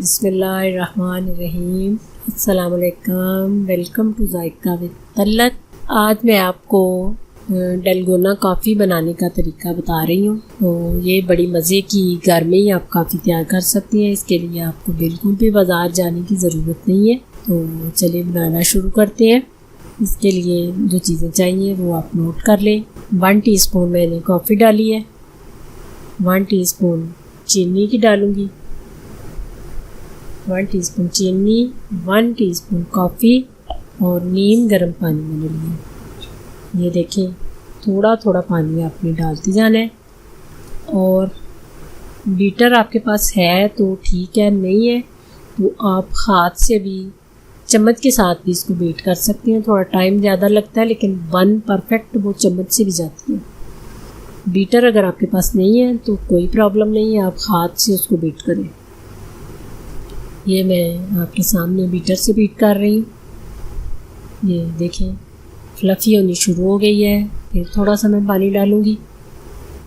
बिस्मिल्लाहिर्रहमानिर्रहीम। अस्सलामुअलैकुम। Welcome to Zaika with Talat. आज मैं आपको डलगोना कॉफ़ी बनाने का तरीका बता रही हूँ। तो ये बड़ी मज़े की घर में ही आप कॉफ़ी तैयार कर सकती हैं। इसके लिए आपको बिल्कुल भी बाज़ार जाने की ज़रूरत नहीं है। तो चलिए बनाना शुरू करते हैं। इसके लिए जो चीज़ें चाहिए वो आप नोट कर लें। 1 टीस्पून मैंने कॉफ़ी डाली है, 1 टीस्पून चीनी की डालूँगी, 1 टीस्पून चीनी, 1 टीस्पून कॉफ़ी और नीम गर्म पानी मैंने लिया। ये देखें, थोड़ा थोड़ा पानी आपने डालते जाना है। और बीटर आपके पास है तो ठीक है, नहीं है तो आप हाथ से भी चम्मच के साथ भी इसको बीट कर सकती हैं। थोड़ा टाइम ज़्यादा लगता है लेकिन बन परफेक्ट वो चम्मच से भी जाती है। बीटर अगर आपके पास नहीं है तो कोई प्रॉब्लम नहीं है, आप हाथ से उसको बीट करें। ये मैं आपके सामने बीटर से बीट कर रही हूँ। ये देखें फ्लफ़ी होनी शुरू हो गई है। फिर थोड़ा सा मैं पानी डालूँगी,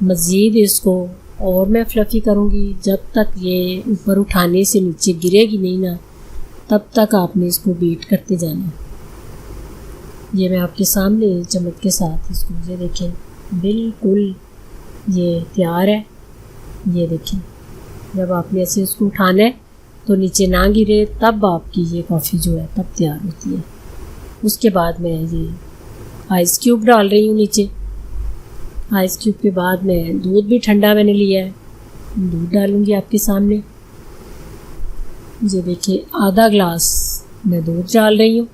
मज़ीद इसको और मैं फ्लफ़ी करूँगी जब तक ये ऊपर उठाने से नीचे गिरेगी नहीं ना, तब तक आपने इसको बीट करते जाना है। ये मैं आपके सामने चम्मच के साथ इसको, ये देखें बिल्कुल ये तैयार है। ये देखें, जब आपने ऐसे उसको उठाना है तो नीचे ना गिरे, तब आपकी ये कॉफ़ी जो है तब तैयार होती है। उसके बाद मैं ये आइस क्यूब डाल रही हूँ नीचे। आइस क्यूब के बाद मैं दूध भी ठंडा मैंने लिया है, दूध डालूँगी आपके सामने। ये देखिए आधा ग्लास मैं दूध डाल रही हूँ।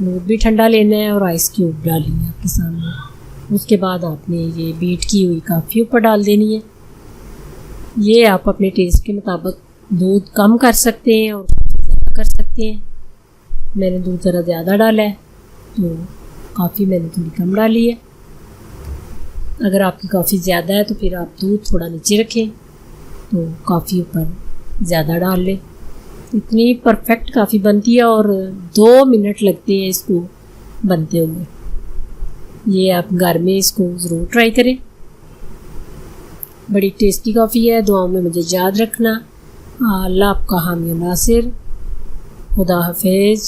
दूध भी ठंडा लेना है और आइस क्यूब डालनी है आपके सामने। उसके बाद आपने ये बीट की हुई कॉफ़ी ऊपर डाल देनी है। ये आप अपने टेस्ट के मुताबिक दूध कम कर सकते हैं और ज़्यादा कर सकते हैं। मैंने दूध ज़रा ज़्यादा डाला है तो कॉफ़ी मैंने थोड़ी कम डाली है। अगर आपकी कॉफ़ी ज़्यादा है तो फिर आप दूध थोड़ा नीचे रखें तो कॉफ़ी ऊपर ज़्यादा डाल लें। इतनी परफेक्ट कॉफ़ी बनती है और 2 मिनट लगते हैं इसको बनते हुए। ये आप घर में इसको ज़रूर ट्राई करें। बड़ी टेस्टी कॉफ़ी है। दुआओं में मुझे याद रखना। अल्लाह आपका हामी नासिर। खुदा हाफिज़।